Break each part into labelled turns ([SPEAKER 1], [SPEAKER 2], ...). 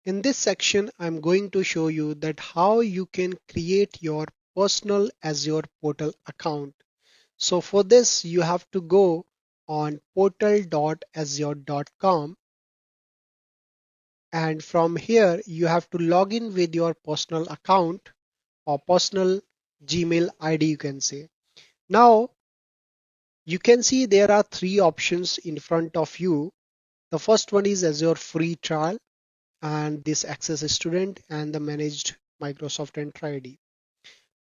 [SPEAKER 1] In this section, I'm going to show you that how you can create your personal Azure portal account. So for this, you have to go on portal.azure.com, and from here you have to log in with your personal account or personal Gmail ID, you can say. Now you can see there are three options in front of you. The first one is Azure free trial, and this access student and the managed Microsoft Entra ID.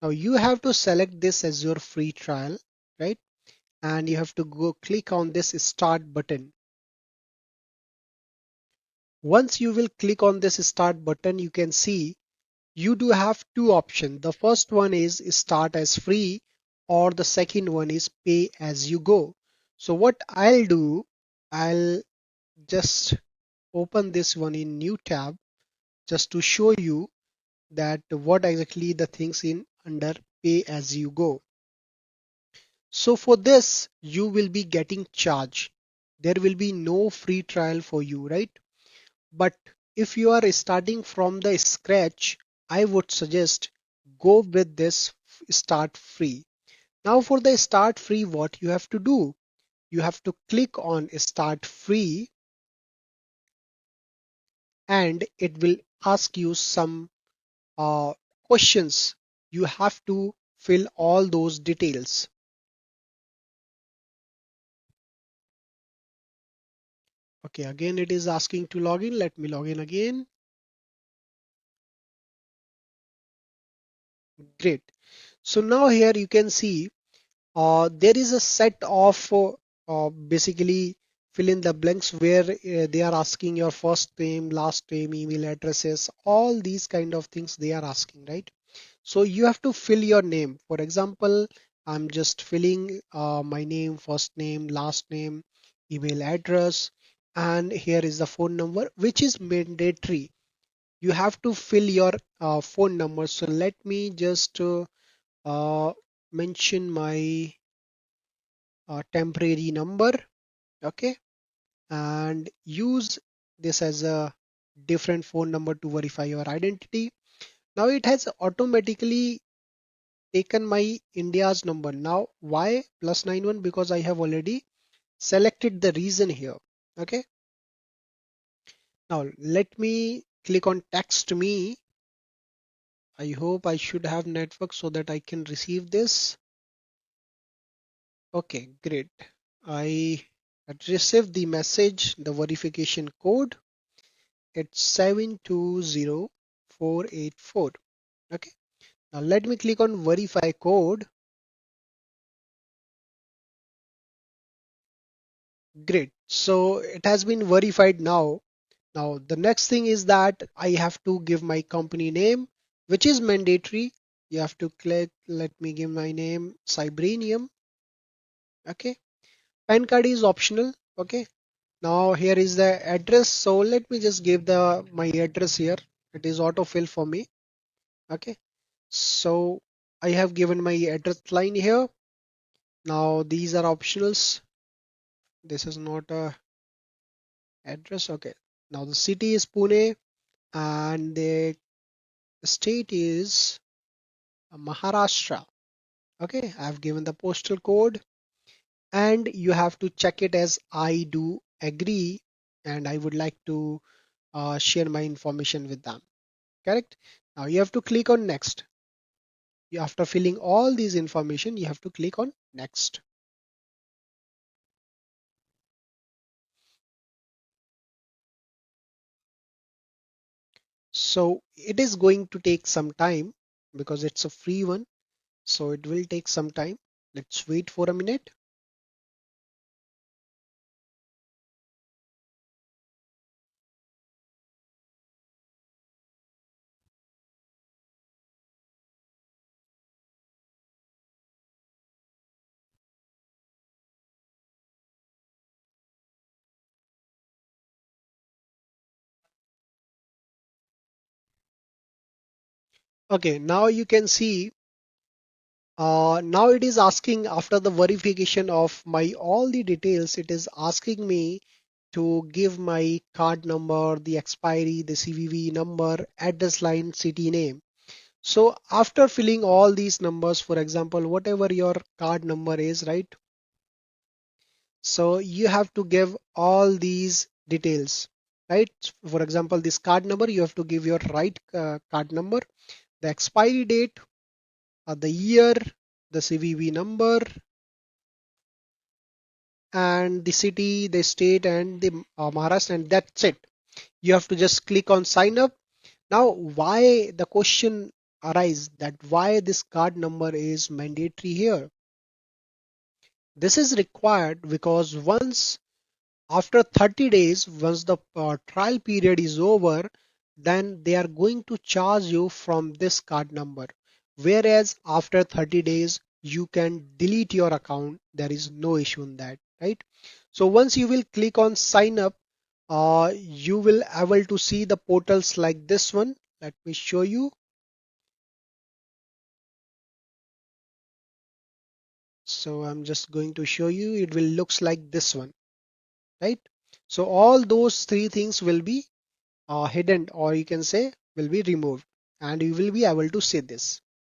[SPEAKER 1] Now you have to select this as your free trial, right? And you have to go click on this start button. Once you will click on this start button, you can see you do have two options. The first one is start as free, or the second one is pay as you go. So what I'll do, I'll just open this one in new tab just to show you that what exactly the things in under pay as you go. So for this, you will be getting charged. There will be no free trial for you, right? But if you are starting from the scratch, I would suggest go with this start free. Now for the start free, what you have to do? You have to click on start free, and it will ask you some uh, questions. You have to fill all those details. Okay, again it is asking to log in. Let me log in again. Great. So now here you can see there is a set of basically fill in the blanks where they are asking your first name, last name, email addresses, all these kind of things they are asking, right? So you have to fill your name. For example, I'm just filling my name, first name, last name, email address, and here is the phone number, which is mandatory. You have to fill your phone number. So let me just uh, mention my temporary number, okay, and use this as a different phone number to verify your identity. Now it has automatically taken my India's number. Now why +91? Because I have already selected the region here. Okay, now let me click on text me. I hope I should have network so that I can receive this. Okay, great. I had received the message, the verification code. It's 720484. Okay. Now let me click on verify code. Great. So it has been verified now. Now the next thing is that I have to give my company name, which is mandatory. You have to click, let me give my name Cybrainium. Okay. PAN card is optional. Okay. Now here is the address. So let me just give the my address here. It is autofill for me. Okay. So I have given my address line here. Now these are optionals. This is not a address. Okay. Now the city is Pune and the state is Maharashtra. Okay. I've given the postal code, and you have to check it as I do agree, and I would like to share my information with them. Correct. Now you have to click on next. After filling all these information, you have to click on next. So it is going to take some time because it's a free one. So it will take some time. Let's wait for a minute. Okay, now you can see now it is asking after the verification of my all the details, it is asking me to give my card number, the expiry, the CVV number, address line, city name. So after filling all these numbers, for example, whatever your card number is, right? So you have to give all these details, right? For example, this card number, you have to give your right card number, the expiry date, the year, the CVV number, and the city, the state, and the Maharashtra, and that's it. You have to just click on sign up. Now, why the question arise that why this card number is mandatory here? This is required because once after 30 days, once the trial period is over, then they are going to charge you from this card number. Whereas after 30 days, you can delete your account. There is no issue in that, right? So once you will click on sign up, you will able to see the portals like this one. Let me show you. So I'm just going to show you. It will looks like this one, right? So all those three things will be hidden, or you can say will be removed, and you will be able to see this.